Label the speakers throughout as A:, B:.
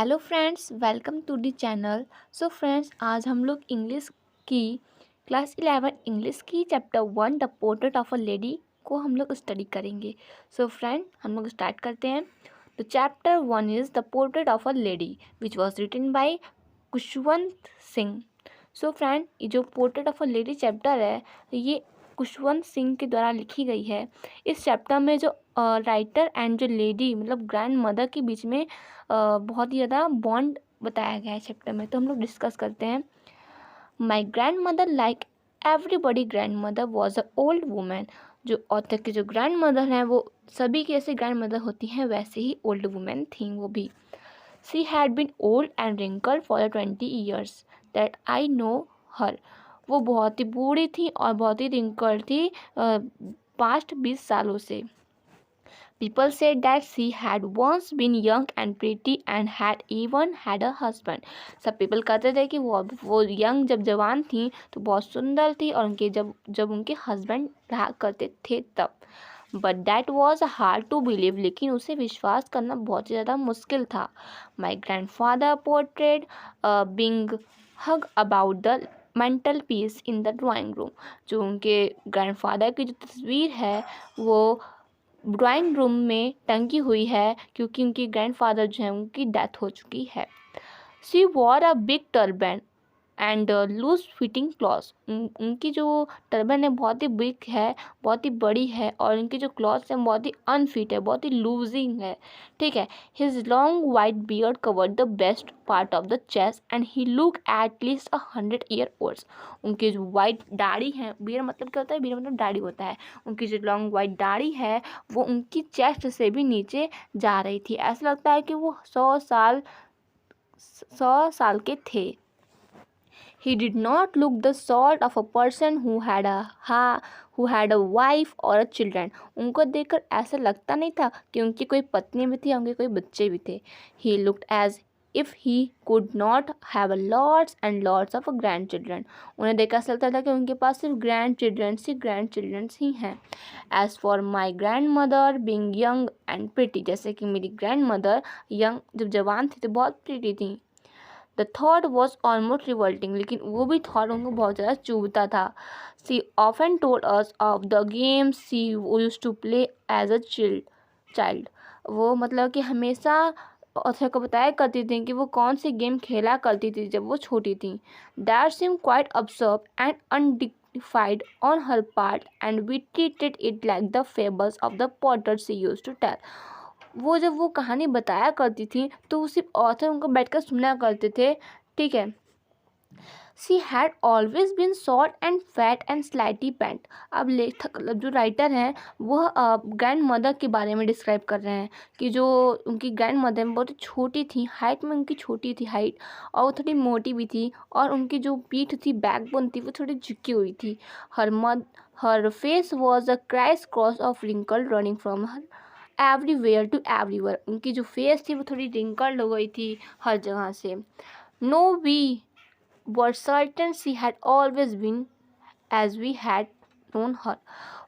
A: Hello friends, welcome to the channel. So friends, आज हम लोग इंग्लिश की क्लास 11 इंग्लिश की chapter 1 the portrait of a lady को हम लोग स्टडी करेंगे। सो फ्रेंड, हम लोग स्टार्ट करते हैं। The chapter 1 is the portrait of a lady which was written by Khushwant Singh. So friend, ये जो portrait of a lady chapter है, ये खुशवंत सिंह के द्वारा लिखी गई है। इस चैप्टर में जो राइटर एंड जो लेडी मतलब ग्रैंड मदर के बीच में बहुत ही ज़्यादा बॉन्ड बताया गया है चैप्टर में। तो हम लोग डिस्कस करते हैं। My grand mother like everybody grand mother was a old women. जो ऑथर की जो ग्रैंड मदर हैं वो सभी की ऐसी ग्रैंड मदर होती हैं, वैसे ही ओल्ड वुमेन थी वो भी। She had been old and wrinkled for 20 years that I know her. वो बहुत ही बूढ़ी थी और बहुत ही रिंकल्ड थी पास्ट 20 सालों से। People said that she had once been young and pretty and had even had a husband. सब people कहते थे कि वो यंग जब जवान थी तो बहुत सुंदर थी और उनके जब उनके हस्बैंड रहा करते थे तब। But that was hard to believe, लेकिन उसे विश्वास करना बहुत ज़्यादा मुश्किल था। My grandfather portrayed being hug about the mantelpiece in the drawing room. जो उनके ग्रैंडफादर की जो तस्वीर है वो ड्राइंग रूम में टंगी हुई है, क्योंकि उनकी ग्रैंडफादर जो है उनकी डेथ हो चुकी है। She wore a big turban and loose fitting cloth. उनकी जो टर्बन है बहुत ही बिग है, बहुत ही बड़ी है, और उनकी जो क्लॉथ्स हैं बहुत ही अनफिट है, बहुत ही लूजिंग है। ठीक है। His long white beard covered the best part of the chest and he look at least 100 year olds. उनकी जो वाइट दाढ़ी है, बियर्ड मतलब क्या होता है, बियर्ड मतलब दाढ़ी होता है। उनकी जो लॉन्ग वाइट दाढ़ी है वो उनकी चेस्ट से भी नीचे जा रही थी। ऐसा लगता है कि वो 100 साल के थे। He did not look the sort of a person who had a wife or a children. उनको देखकर ऐसा लगता नहीं था कि उनकी कोई पत्नी भी थी, उनके कोई बच्चे भी थे। He looked as if he could not have lots and lots of grandchildren. उन्हें देखकर ऐसा लगता था कि उनके पास सिर्फ ग्रैंड चिल्ड्रन ही हैं। As for my grandmother being young and pretty, जैसे कि मेरी ग्रैंड मदर यंग जब जवान थी तो बहुत प्रीटी थी। The thought was almost revolting, लेकिन वो भी थॉट उनको बहुत ज़्यादा चुभता था। She often told us of the games she used to play as a child. वो मतलब कि हमेशा ऑथर को बताया करती थी कि वो कौन सी गेम खेला करती थी जब वो छोटी थी। That seem quite absurd and undignified on her part and we treated it like the fables of the potter she used to tell. वो जब वो कहानी बताया करती थी तो वो सिर्फ ऑथर उनको बैठकर सुना करते थे। ठीक है। She had always been short and fat and slightly bent. अब लेखक जो राइटर हैं वह ग्रैंड मदर के बारे में डिस्क्राइब कर रहे हैं कि जो उनकी ग्रैंड मदर बहुत ही छोटी थी, हाइट में उनकी छोटी थी हाइट, और वो थोड़ी मोटी भी थी, और उनकी जो पीठ थी, बैकबोन थी, वो थोड़ी झुकी हुई थी। Her face was a crisscross of wrinkle running from her everywhere to everywhere. उनकी जो फेस थी वो थोड़ी रिंकल्ड हो गई थी हर जगह से। No we were certain she had always been as we had known her.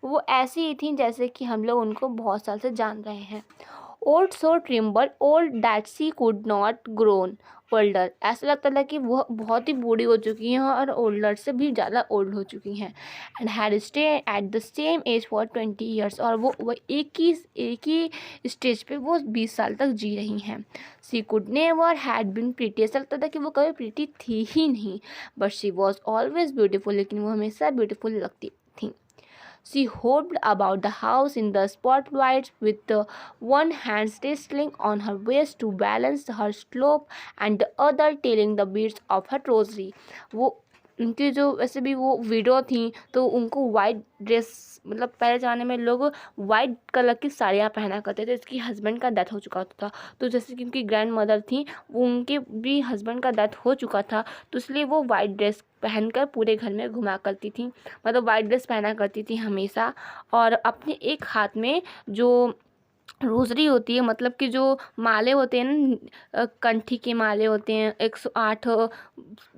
A: वो ऐसी ही थी जैसे कि हम लोग उनको बहुत साल से जान रहे हैं। Old so Trimble old that she could not grown older. ऐसा लगता था कि वह बहुत ही बूढ़ी हो चुकी हैं और ओल्डर से भी ज़्यादा ओल्ड हो चुकी हैं। And had stay at the same age for 20 years. और वो एक ही स्टेज पे वो 20 साल तक जी रही हैं। She could never had been pretty. ऐसा लगता था कि वो कभी प्रीटी थी ही नहीं। But she was always beautiful, लेकिन वो हमेशा ब्यूटीफुल लगती थी। She hopped about the house in the spotlights with one hand stealing on her waist to balance her slope and the other telling the beads of her rosary. वो उनकी जो वैसे भी वो विडो थी तो उनको वाइट ड्रेस मतलब पहले ज़माने में लोग वाइट कलर की साड़ियाँ पहना करते थे। इसकी हस्बैंड का डेथ हो चुका था, तो जैसे कि उनकी ग्रैंड मदर थी वो उनके भी हस्बैंड का डेथ हो चुका था, तो इसलिए वो वाइट ड्रेस पहनकर पूरे घर में घुमा करती थी, मतलब वाइट ड्रेस पहना करती थी हमेशा। और अपने एक हाथ में जो रोजरी होती है, मतलब कि जो माले होते हैं ना, कंठी के माले होते हैं, 108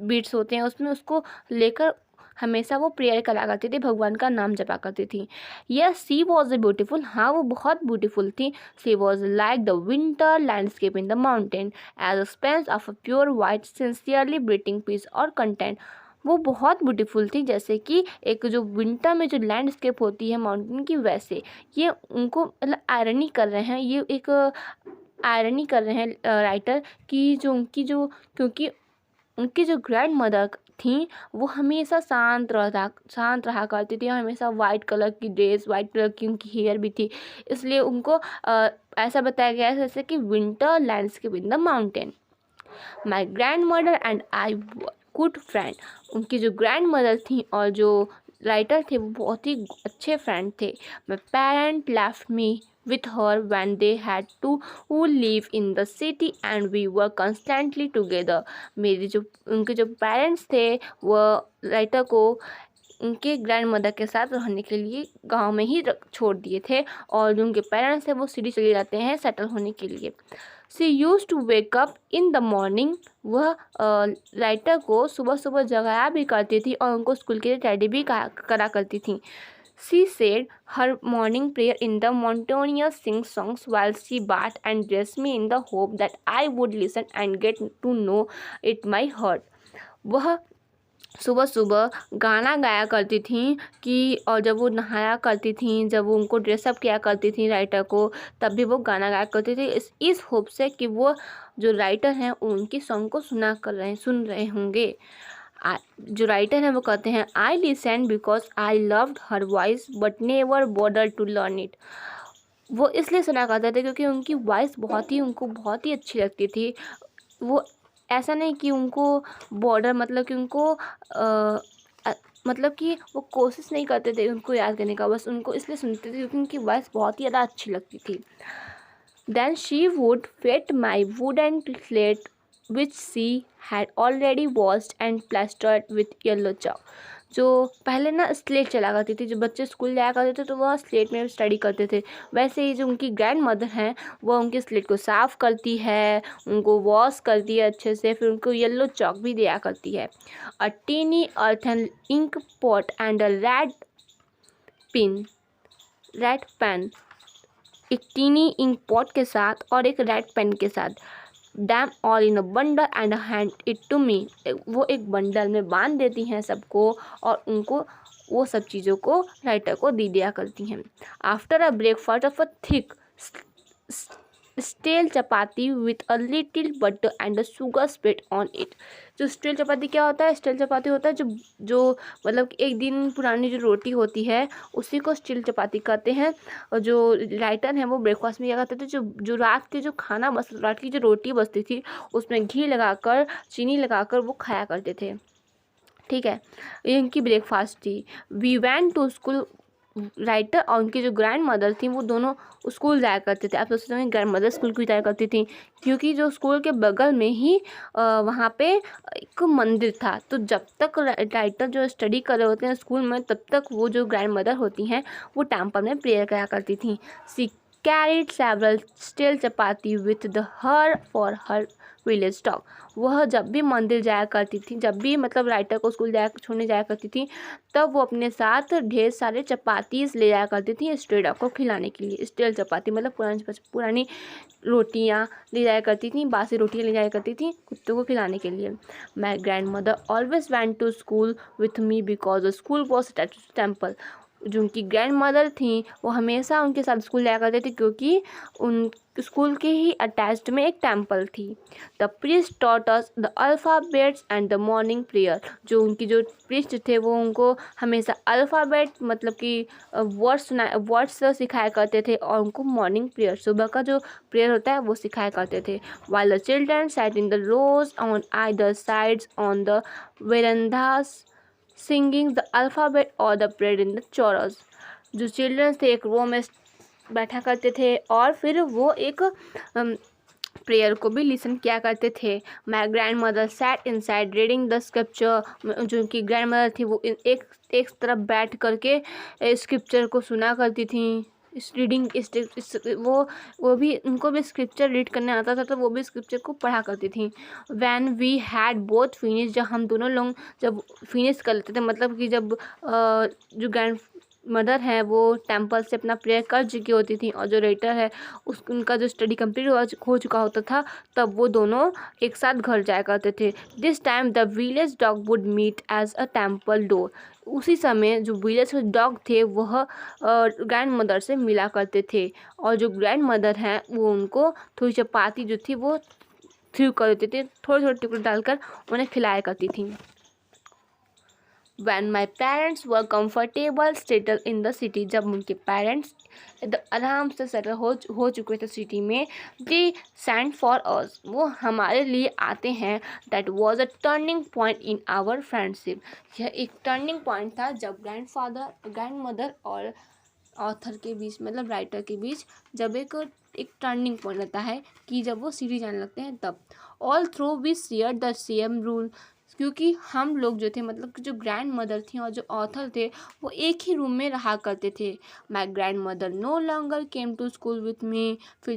A: बीट्स होते हैं उसमें, उसको लेकर हमेशा वो प्रेयर करा करती थी, भगवान का नाम जपा करती थी। Yes she was a beautiful, हाँ वो बहुत ब्यूटीफुल थी। She was like the winter landscape in the mountain as a expanse of a pure white sincerely breathing peace और कंटेंट। वो बहुत ब्यूटीफुल थी, जैसे कि एक जो विंटर में जो लैंडस्केप होती है माउंटेन की, वैसे ये उनको मतलब आयरनी कर रहे हैं, ये एक आयरनी कर रहे हैं राइटर की जो उनकी जो, क्योंकि उनकी जो ग्रैंड मदर थी वो हमेशा शांत रहा करती थी, और हमेशा वाइट कलर की ड्रेस, वाइट कलर की उनकी हेयर भी थी, इसलिए उनको ऐसा बताया गया है जैसे कि winter landscape in the mountain. My grand mother and I good friend, उनकी जो ग्रैंड मदर थी और जो राइटर थे वो बहुत ही अच्छे फ्रेंड थे। My parent left me with her when they had to live in the city and we were constantly together। मेरे जो उनके जो पेरेंट्स थे वो राइटर को उनके ग्रैंड मदर के साथ रहने के लिए गांव में ही छोड़ दिए थे, और जो उनके पेरेंट्स थे वो सिटी चले जाते हैं सेटल होने के लिए। She use to wake up in the morning, वह राइटर को सुबह सुबह जगाया भी करती थी और उनको स्कूल के लिए रेडी भी करा करती थी। She said her morning prayer in the monotonous sing songs while she bathed and dressed me in the hope that I would listen and get to know it my heart। वह सुबह सुबह गाना गाया करती थी कि, और जब वो नहाया करती थी, जब वो उनको ड्रेसअप किया करती थी राइटर को, तब भी वो गाना गाया करती थी इस होप से कि वो जो राइटर हैं उनकी सॉन्ग को सुन रहे होंगे। जो राइटर हैं वो कहते हैं I listen because I loved her voice but never bothered to learn it. वो इसलिए सुना करते थे क्योंकि उनकी वॉइस उनको बहुत ही अच्छी लगती थी। वो ऐसा नहीं कि उनको बॉर्डर मतलब कि उनको मतलब कि वो कोशिश नहीं करते थे उनको याद करने का, बस उनको इसलिए सुनते थे क्योंकि उनकी वॉइस बहुत ही ज़्यादा अच्छी लगती थी। Then she would fetch my wooden slate which she had already washed and plastered with yellow chalk। जो पहले ना स्लेट चला करती थी, जो बच्चे स्कूल जाया करते थे तो वह स्लेट में स्टडी करते थे, वैसे ही जो उनकी ग्रैंड मदर हैं वह उनके स्लेट को साफ़ करती है, उनको वॉश करती है अच्छे से, फिर उनको येलो चॉक भी दिया करती है। A tiny earthen ink pot and a red pen, एक टीनी इंक पॉट के साथ और एक रेड पेन के साथ। Them all in a bundle and hand it to me, वो एक बंडल में बांध देती हैं सबको और उनको वो सब चीज़ों को राइटर को दिया करती हैं। After a breakfast of a thick stale chapati with a little butter and a sugar spread on it. जो स्टेल चपाती क्या होता है? स्टेल चपाती होता है जो मतलब कि एक दिन पुरानी जो रोटी होती है उसी को स्टील चपाती कहते हैं। और जो राइटर हैं वो ब्रेकफास्ट में क्या करते थे, जो रात के जो खाना रात की जो रोटी बचती थी उसमें घी लगाकर चीनी लगाकर वो खाया करते थे। ठीक है, ये इनकी ब्रेकफास्ट थी। We went to school, writer और उनकी जो ग्रैंड मदर थी वो दोनों स्कूल जाया करते थे। आप सोचते हैं ग्रैंड मदर स्कूल क्यों जाया करती थी? क्योंकि जो स्कूल के बगल में ही वहाँ पे एक मंदिर था, तो जब तक राइटर जो स्टडी कर रहे होते हैं स्कूल में तब तक वो जो ग्रैंड मदर होती हैं वो टेम्पल में प्रेयर करा करती थी। She carried several stale chapati with the her for her village talk. वह जब भी मंदिर जाया करती थी, जब भी मतलब राइटर को स्कूल छोड़ने जाया करती थी, तब वो अपने साथ ढेर सारे चपातीस ले जाया करती थी स्ट्रे डॉग को खिलाने के लिए। स्टील चपाती मतलब पुरानी रोटियाँ ले जाया करती थी, बासी रोटियाँ ले जाया करती थी कुत्तों को खिलाने के लिए। My grandmother always went to school with me because the school was attached to temple. जो उनकी ग्रैंड मदर थी वो हमेशा उनके साथ स्कूल जाया करते थे क्योंकि उन स्कूल के ही अटैच्ड में एक टेम्पल थी। The priest taught us the alphabets and the morning prayer. जो उनकी जो प्रीस्ट थे वो उनको हमेशा अल्फ़ाबेट मतलब कि वर्ड्स सिखाया करते थे, और उनको मॉर्निंग प्रेयर सुबह का जो प्रेयर होता है वो सिखाया करते थे। While the children sat in the rows on either sides on the verandas singing the alphabet और the prayer in the chorus. जो चिल्ड्रंस थे एक रो में बैठा करते थे और फिर वो एक प्रेयर को भी लिसन किया करते थे। My grand mother sat in side reading the scripture. जो उनकी ग्रैंड मदर थी वो एक तरफ बैठ करके स्क्रिप्चर को सुना करती थी। इस रीडिंग वो भी उनको भी स्क्रिप्चर रीड करने आता था, तो वो भी स्क्रिप्चर को पढ़ा करती थी। When we had both finish, जब हम दोनों लोग जब फिनिश कर लेते थे, मतलब कि जब जो ग्रैंड मदर है वो टेम्पल से अपना प्रेयर कर चुकी होती थी और जो राइटर है उनका जो स्टडी कंप्लीट हो चुका होता था, तब वो दोनों एक साथ घर जाया करते थे। This time the village dog would meet as a temple door. उसी समय जो विलेज के डॉग थे वह ग्रैंड मदर से मिला करते थे, और जो ग्रैंड मदर हैं वो उनको थोड़ी चपाती जो थी वो थ्रू कर देते थे, थोड़े थोड़े टुकड़े डालकर उन्हें खिलाया करती थी। When my parents were comfortable settled in the city, जब उनके पेरेंट्स आराम से सेटल हो चुके थे सिटी में, they sent for us, वो हमारे लिए आते हैं। That was a turning point in our friendship, यह एक टर्निंग पॉइंट था जब ग्रैंड मदर और ऑथर के बीच, मतलब राइटर के बीच, जब एक टर्निंग पॉइंट रहता है कि जब वो सीरीज जाने लगते हैं तब। All through we share the same rule, क्योंकि हम लोग जो थे, मतलब कि जो ग्रैंड मदर थी और जो ऑथर थे वो एक ही रूम में रहा करते थे। My grandmother no longer came to school with me, फिर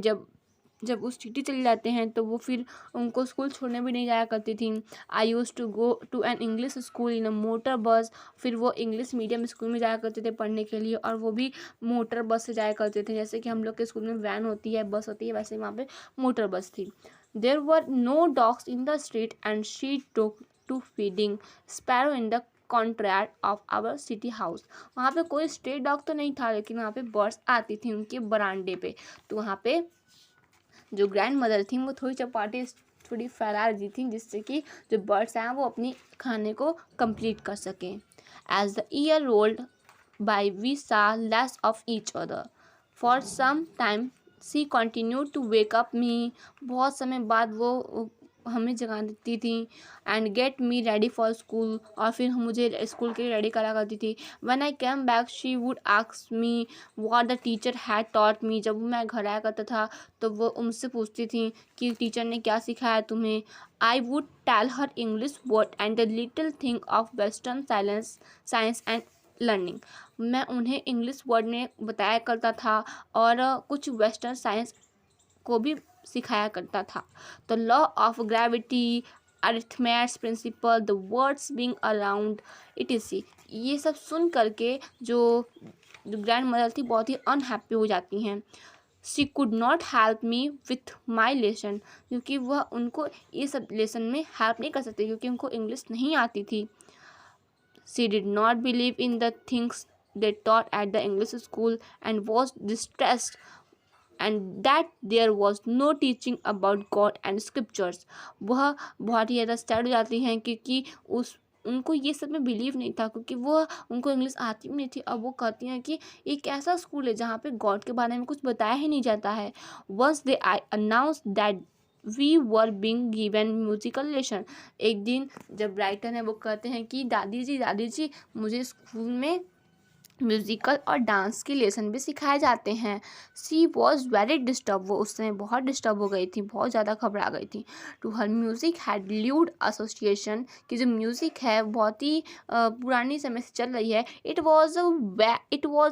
A: जब वो सिटी चले जाते हैं तो वो फिर उनको स्कूल छोड़ने भी नहीं जाया करती थी। I use to go to an English school in a motor bus, फिर वो इंग्लिश मीडियम स्कूल में जाया करते थे पढ़ने के लिए, और वो भी मोटर बस से जाया करते थे। जैसे कि हम लोग के स्कूल में वैन होती है, बस होती है, वैसे वहाँ पे मोटर बस थी। There were no dogs in the street and she took to feeding sparrow in the contract of our city house. वहाँ पे कोई स्ट्रीट डॉग तो नहीं था, लेकिन वहाँ पे बर्ड्स आती थी उनके बरामदे पे, तो वहाँ पे जो ग्रैंड मदर थी वो थोड़ी चपाटी थोड़ी फैला दी थी, जिससे कि जो बर्ड्स हैं वो अपनी खाने को कंप्लीट कर सकें। As the year rolled by we saw less of each other for some time she continue to wake up me, बहुत समय बाद वो हमें जगा देती थी, and get me ready for school, और फिर मुझे स्कूल के लिए रेडी करा करती थी। When I came back she would ask me what the teacher had taught me, जब मैं घर आया करता था तो वो उनसे पूछती थी कि टीचर ने क्या सिखाया तुम्हें। I would tell her English word and the little thing of western science and learning, मैं उन्हें इंग्लिश वर्ड में बताया करता था और कुछ वेस्टर्न साइंस को भी सिखाया करता था। The law of gravity, arithmetics principle, the words being around etc, ये सब सुन करके जो ग्रैंड मदर थी बहुत ही अनहैप्पी हो जाती हैं। She could not help me with my lesson, क्योंकि वह उनको ये सब लेसन में हेल्प नहीं कर सकती क्योंकि उनको इंग्लिश नहीं आती थी। She did not believe in the things they taught at the English school and was distressed and that there was no teaching about God and scriptures, वह बहुत ही ज़्यादा सैड हो जाती हैं क्योंकि उनको ये सब में बिलीव नहीं था, क्योंकि वो उनको इंग्लिश आती भी नहीं थी। अब वो कहती हैं कि एक ऐसा स्कूल है जहाँ पे गॉड के बारे में कुछ बताया ही नहीं जाता है। Once they I announce that we were being given musical lesson, एक दिन जब राइटर हैं वो कहते हैं कि दादी जी मुझे स्कूल में म्यूज़िकल और डांस के लेसन भी सिखाए जाते हैं। सी वॉज वेरी डिस्टर्ब, वो उस समय बहुत डिस्टर्ब हो गई थी, बहुत ज़्यादा घबरा गई थी। To her music had lewd association, कि जो म्यूज़िक है बहुत ही पुरानी समय से चल रही है। It was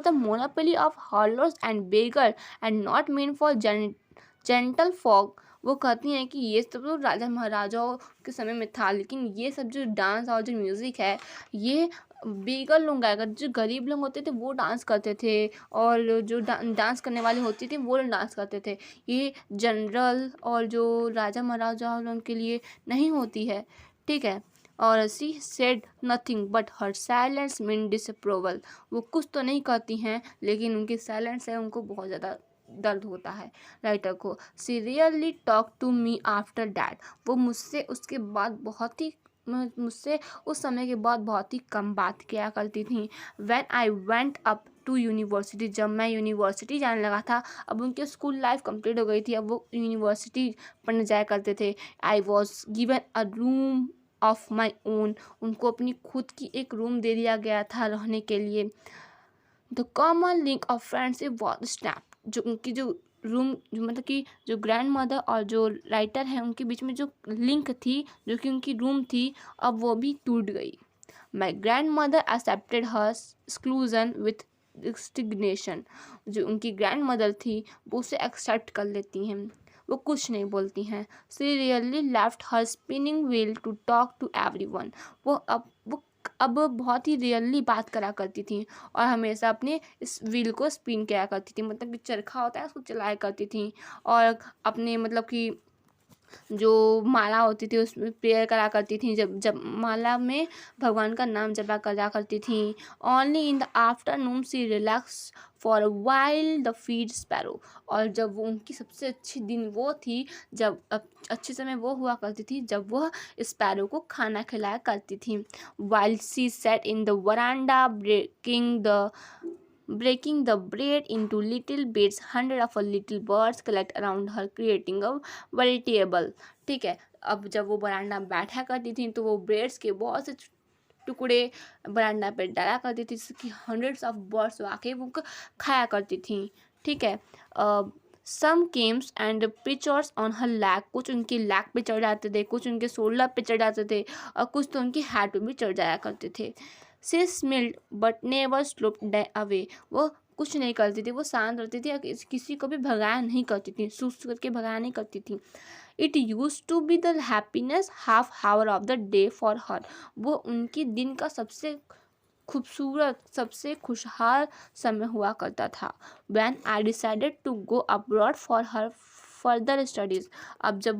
A: the monopoly of hawkers and beggar and not mean for gentle folk. वो कहती हैं कि ये सब तो राजा महाराजाओं के समय में था, लेकिन ये सब जो डांस और जो म्यूज़िक है ये बेगर लोग गाया करते, जो गरीब लोग होते थे वो डांस करते थे, और जो डांस करने वाले होती थी वो लोग डांस करते थे। ये जनरल और जो राजा महाराजा उनके लिए नहीं होती है, ठीक है। और she said nothing but her silence mean disapproval, वो कुछ तो नहीं कहती हैं लेकिन उनकी साइलेंस है उनको बहुत ज़्यादा दर्द होता है राइटर को। She really talk to me after that, वो मुझसे उसके बाद मुझसे उस समय के बाद बहुत ही कम बात किया करती थी। When I went up to university, जब मैं यूनिवर्सिटी जाने लगा था, अब उनके स्कूल लाइफ कंप्लीट हो गई थी, अब वो यूनिवर्सिटी पढ़ने जाया करते थे। I was given a room of my own, उनको अपनी खुद की एक रूम दे दिया गया था रहने के लिए। The common link of friendship was snap, जो उनकी जो रूम जो मतलब कि जो ग्रैंड मदर और जो राइटर है उनके बीच में जो लिंक थी, जो कि उनकी रूम थी, अब वो भी टूट गई। My grandmother accepted her exclusion with resignation. जो उनकी ग्रैंड मदर थी वो उसे एक्सेप्ट कर लेती हैं, वो कुछ नहीं बोलती हैं। She really left her spinning wheel to talk to everyone. वो अब बहुत ही रियली बात करा करती थी और हमेशा अपने इस व्हील को स्पिन किया करती थी, मतलब कि चरखा होता है उसको चलाया करती थी। और अपने मतलब कि जो माला होती थी उसमें प्रेयर करा करती थी, जब जब माला में भगवान का नाम जपा करा करती थी। Only in the afternoon she relax for a while the feed sparrow. और जब वो उनकी सबसे अच्छी दिन वो थी, जब अच्छे समय वो हुआ करती थी जब वह स्पैरो को खाना खिलाया करती थी। While she sat in the veranda breaking the bread into little bits, hundred of little birds collect around her creating a veritable। ठीक है, अब जब वो बरांडा में बैठा करती थी तो वो ब्रेड्स के बहुत से टुकड़े बरांडा पे डाला करती थी, जिसकी हंड्रेड्स ऑफ बर्ड्स आके वो खाया करती थी। ठीक है, some games and pictures on her lack, कुछ उनकी लैक पे चढ़ जाते थे, कुछ उनके शोल्डर पे चढ़ जाते थे और कुछ तो उनकी हैट पे भी चढ़ जाया करते थे। सी स्मिल्ड बट नेवर स्लूप्ड अवे। वो कुछ नहीं करती थी, वो शांत रहती थी, किसी को भी भगाया नहीं करती थी, सुस्त करके भगाया नहीं करती थी। It use to be the happiness half hour of the day for her. वो उनकी दिन का सबसे खूबसूरत, सबसे खुशहाल समय हुआ करता था। When I decided to go abroad for her further studies. अब जब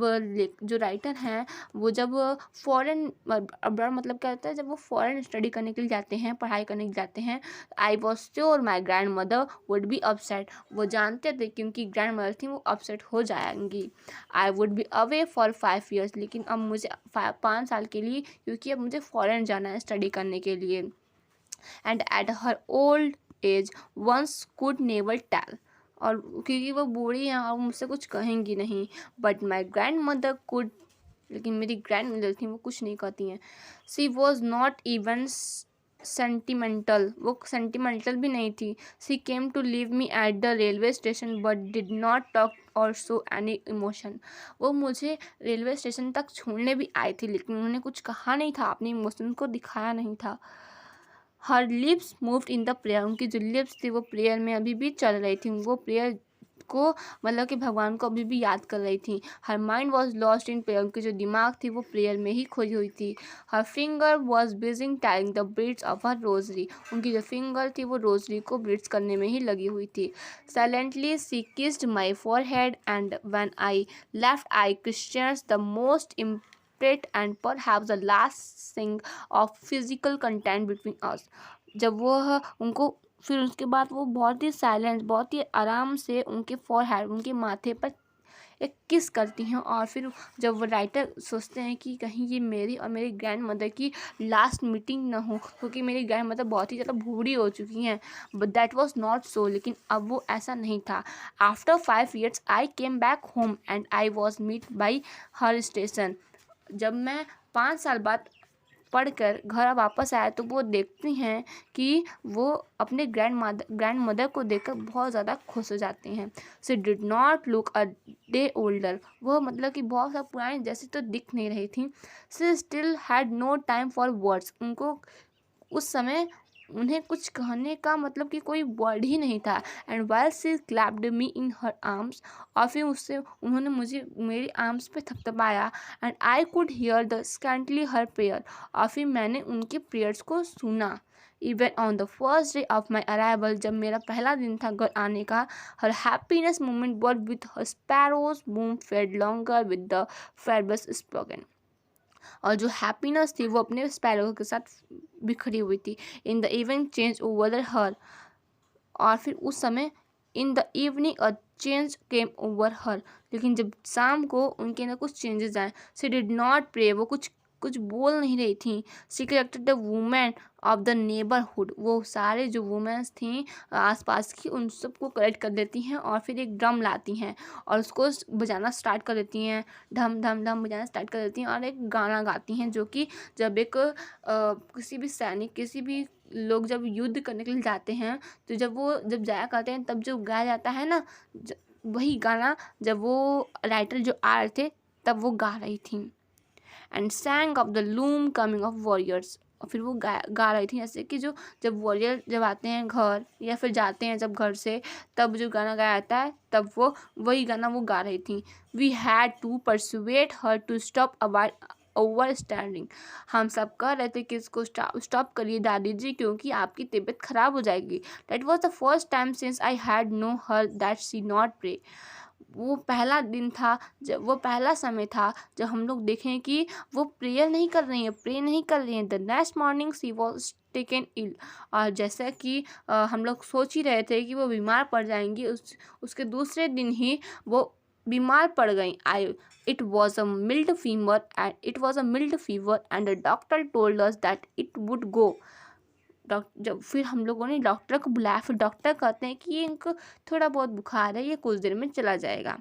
A: जो राइटर हैं वो जब फॉरेन अब्रॉड मतलब क्या होता है, जब वो फॉरेन स्टडी करने के लिए जाते हैं, पढ़ाई करने के लिए जाते हैं, I was sure my grand mother would be upset. वो जानते थे क्योंकि ग्रैंड मदर थी वो अपसेट हो जाएंगी। I would be away for 5 years, लेकिन अब मुझे 5 साल के लिए, क्योंकि अब मुझे फॉरेन जाना है स्टडी करने के लिए। And at her old age once could never tell, और क्योंकि वो बूढ़ी हैं और मुझसे कुछ कहेंगी नहीं। But my grand mother could, लेकिन मेरी ग्रैंड मदर थी वो कुछ नहीं कहती हैं। She was not even sentimental, वो सेंटिमेंटल भी नहीं थी। She came to leave me at the railway station but did not talk or show any emotion. वो मुझे रेलवे स्टेशन तक छोड़ने भी आई थी, लेकिन उन्होंने कुछ कहा नहीं था, अपने इमोशन को दिखाया नहीं था। हर lips moved in the prayer, उनकी जो लिप्स थी वो प्रेयर में अभी भी चल रही थी, वो प्रेयर को मतलब कि भगवान को अभी भी याद कर रही थी। Her mind was lost in prayer, उनकी जो दिमाग थी वो प्रेयर में ही खोई हुई थी। Her finger was busy tying the beads of her rosary, उनकी जो फिंगर थी वो रोजरी को बीड्स करने में ही लगी हुई थी। Silently she kissed my forehead and when I left I Christians the most and perhaps the last thing of physical contact between us। जब वो उनको फिर उसके बाद वो बहुत ही साइलेंट, बहुत ही आराम से उनके फोरहेड, उनके माथे पर एक किस करती हैं। और फिर जब वो राइटर सोचते हैं कि कहीं ये मेरी और मेरी ग्रैंड मदर की लास्ट मीटिंग ना हो, क्योंकि मेरी ग्रैंड मदर बहुत ही ज़्यादा बूढ़ी हो चुकी हैं। But that was not so, लेकिन अब वो ऐसा नहीं था। After 5 years I came back home and I was meet by her station. जब मैं 5 साल बाद पढ़कर घर वापस आया तो वो देखती हैं कि वो अपने ग्रैंड मदर को देखकर बहुत ज़्यादा खुश हो जाते हैं। She did not look a day older, वह मतलब कि बहुत सा पुरानी जैसी तो दिख नहीं रही थी। She still had no time for words, उनको उस समय उन्हें कुछ कहने का मतलब कि कोई वर्ड ही नहीं था। And while she clapped me in her arms, और फिर उससे उन्होंने मुझे मेरी आर्म्स पे थपथपाया। And I could hear the scantly her prayer, और फिर मैंने उनके प्रेयर्स को सुना। Even on the first day of my arrival, जब मेरा पहला दिन था घर आने का, her happiness moment but with her sparrows boom fed longer with the फेरबस स्पोकन। और जो हैप्पीनेस थी वो अपने स्पैरो के साथ बिखरी हुई थी। In the evening change over हर, और फिर उस समय इन the evening a change came over हर, लेकिन जब शाम को उनके अंदर कुछ चेंजेस आए। सी डिड नॉट प्रे, वो कुछ बोल नहीं रही थी। She collected the women of the neighbourhood, वो सारे जो वुमेन्स थी आसपास की उन सबको कलेक्ट कर देती हैं और फिर एक ड्रम लाती हैं और उसको बजाना स्टार्ट कर देती हैं, ढम ढम ढम बजाना स्टार्ट कर देती हैं और एक गाना गाती हैं, जो कि जब एक किसी भी सैनिक, किसी भी लोग जब युद्ध करने के लिए जाते हैं तो जब जाया करते हैं तब जो गाया जाता है ना, वही गाना जब वो राइटर जो आ रहे थे तब वो गा रही थी। And sang of the loom coming of warriors, फिर वो गा रही थी, जैसे कि जो जब वॉरियर जब आते हैं घर या फिर जाते हैं जब घर से, तब जो गाना गाया जाता है तब वो वही गाना वो गा रही थी। We had to persuade her to stop over standing. हम सब कह रहे थे कि इसको स्टॉप करिए दादी जी, क्योंकि आपकी तबीयत खराब हो जाएगी। That was the first time since I had know her that she not pray. वो पहला दिन था, जब वो पहला समय था जब हम लोग देखें कि वो प्रेयर नहीं कर रही हैं, प्रे नहीं कर रही हैं। The next morning she was taken ill. और जैसा कि हम लोग सोच ही रहे थे कि वो बीमार पड़ जाएंगी, उसके दूसरे दिन ही वो बीमार पड़ गई। It was a mild fever and the doctor told us that it would go. जब फिर हम लोगों ने डॉक्टर को बुलाया, फिर डॉक्टर कहते हैं कि ये इनको थोड़ा बहुत बुखार है, ये कुछ देर में चला जाएगा।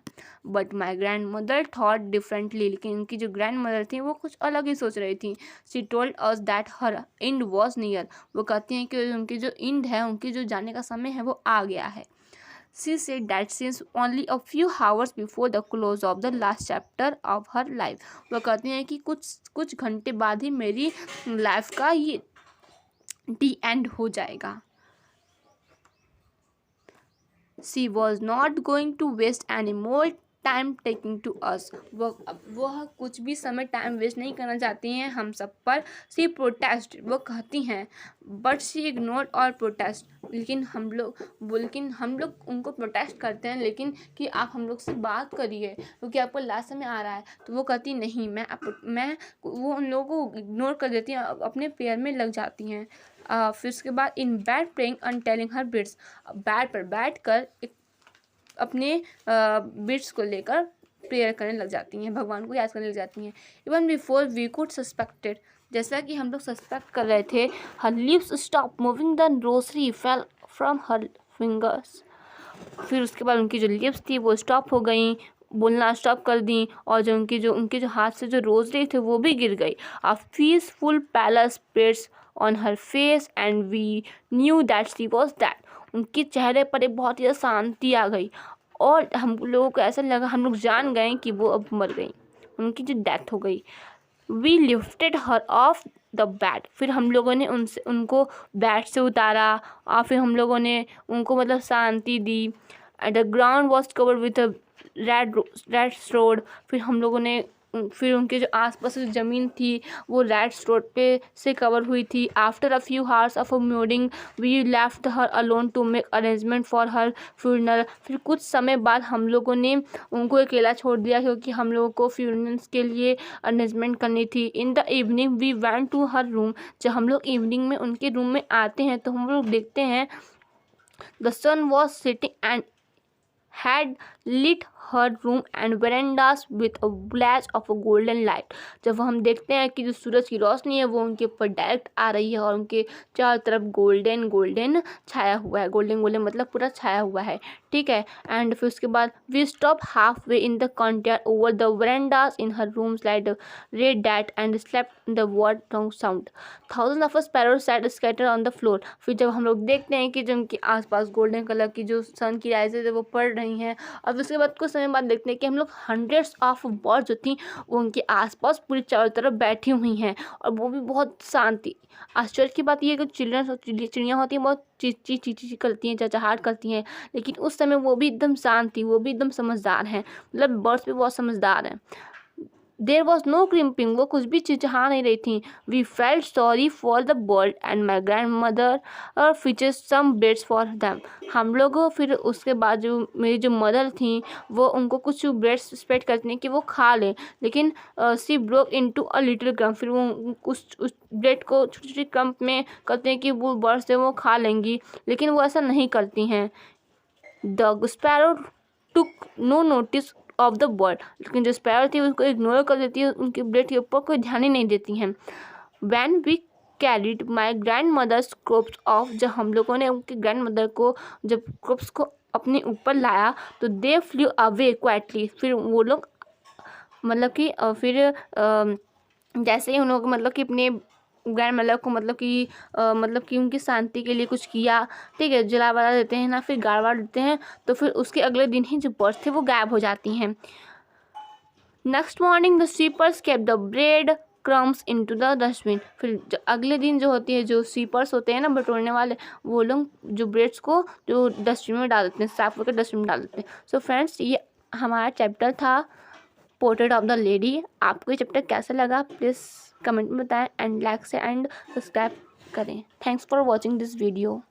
A: But my grand mother thought differently. लेकिन उनकी जो ग्रैंड मदर थी वो कुछ अलग ही सोच रही थी। She told us that her and was near. वो कहती हैं कि उनकी जो एंड है, उनकी जो जाने का समय है वो आ गया है। She said that since only a few hours before the close of the last chapter of her life। वो कहती हैं कि कुछ घंटे बाद ही मेरी लाइफ का ये डी एंड हो जाएगा। She was not going to waste any more time taking to us. वह कुछ भी समय टाइम वेस्ट नहीं करना चाहती हैं हम सब पर। सी प्रोटेस्ट, वो कहती हैं, बट सी इग्नोर और प्रोटेस्ट। लेकिन हम लोग उनको प्रोटेस्ट करते हैं, लेकिन कि आप हम लोग से बात करिए क्योंकि आपको लास्ट समय आ रहा है। तो वो कहती नहीं, मैं वो उन लोगों को इग्नोर कर देती हैं, अपने प्रेयर में लग जाती हैं। फिर उसके बाद in bed praying and telling her bits. Bed पर बैठ कर अपने बिट्स को लेकर प्रेयर करने लग जाती हैं, भगवान को याद करने लग जाती हैं। Even before we could suspected, जैसा कि हम लोग सस्पेक्ट कर रहे थे। Her lips stop moving, the rosary fell from her fingers. फिर उसके बाद उनकी जो लिप्स थी वो स्टॉप हो गई, बोलना स्टॉप कर दी, और जो उनके जो हाथ से जो रोजरी थे वो भी गिर गई। A peaceful palace spreads on her face and we knew that she was that. उनके चेहरे पर एक बहुत ही शांति आ गई और हम लोगों को ऐसा लगा, हम लोग जान गए कि वो अब मर गई, उनकी जो डेथ हो गई। We lifted her off the bed. फिर हम लोगों ने उनको बेड से उतारा और फिर हम लोगों ने उनको मतलब शांति दी। And the ground was covered with red road. फिर उनके जो आसपास की ज़मीन थी वो रेड रोड पे से कवर हुई थी। After a few hours of mourning we left her alone to make arrangement for her funeral. फिर कुछ समय बाद हम लोगों ने उनको अकेला छोड़ दिया क्योंकि हम लोगों को फ्यूनरल्स के लिए अरेंजमेंट करनी थी। In the evening we went to her room. जब हम लोग इवनिंग में उनके रूम में आते हैं तो हम लोग देखते हैं the sun was sitting and had lit her room and verandas with a blaze of a golden light। जब हम देखते हैं कि जो सूरज की रोशनी है वो उनके ऊपर डायरेक्ट आ रही है और उनके चारों तरफ गोल्डन छाया हुआ है। गोल्डन मतलब पूरा छाया हुआ है, ठीक है। एंड फिर उसके बाद we stop halfway in the container over the verandas in her rooms like read that and slept the word sound। Thousands of sparrows sat scattered on the floor। फिर जब हम लोग देखते हैं कि जो उनके आसपास गोल्डन कलर की जो सन की राइजेज है वो पड़ रही हैं, और उसके बाद कुछ समय बाद देखते हैं कि हम लोग हंड्रेड्स ऑफ बर्ड्स जो थी वो उनके आसपास पूरी चारों तरफ बैठी हुई हैं और वो भी बहुत शांति। आश्चर्य की बात ये है कि चिड़ियाँ होती हैं बहुत ची करती हैं, चहचहाट करती हैं, लेकिन उस समय वो भी एकदम शांत थी, वो भी एकदम समझदार हैं। मतलब बर्ड्स भी बहुत समझदार हैं। देयर वॉज नो क्रिम्पिंग, वो कुछ भी चिचहा नहीं रही थी। We felt sorry for the bird and my grandmother features some breads for them. हम लोग फिर उसके बाद जो मेरी जो मदर थी वो उनको कुछ ब्रेड्स स्प्रेड करती हैं कि वो खा लें, लेकिन she broke into a little crumb. फिर वो उस ब्रेड को छोटी छोटी क्रम्प में करते हैं कि वो बर्ड्स से वो खा लेंगी, लेकिन वो ऐसा नहीं करती हैं। The sparrow took no notice of the bird. लेकिन जो स्पैरो थी उसको इग्नोर कर देती है, उनके ब्रेड के ऊपर कोई ध्यान ही नहीं देती हैं। When we carried my grandmother's crops off, जब हम लोगों ने उनकी ग्रैंड मदर को जब क्रॉप्स को अपने ऊपर लाया तो दे फ्लू अवे क्वाइटली। फिर वो लोग मतलब कि जैसे ही उन लोग मतलब कि अपने ग्रैंड मदर को मतलब कि उनकी शांति के लिए कुछ किया, ठीक है, जला वला देते हैं ना, फिर गाड़ वाड़ देते हैं, तो फिर उसके अगले दिन ही जो बर्ड्स थे वो गायब हो जाती हैं। Next morning the sweepers kept the bread crumbs into the dustbin. फिर अगले दिन जो होती है, जो स्वीपर्स होते हैं ना, बटोरने वाले, वो लोग जो ब्रेड्स को जो डस्टबिन में डाल देते हैं, साफ करके डस्टबिन में डाल देते हैं। सो फ्रेंड्स, ये हमारा चैप्टर था पोर्ट्रेट ऑफ द लेडी। आपको ये चैप्टर कैसा लगा प्लीज़ कमेंट में बताएं एंड लाइक से एंड सब्सक्राइब करें। Thanks for watching this video.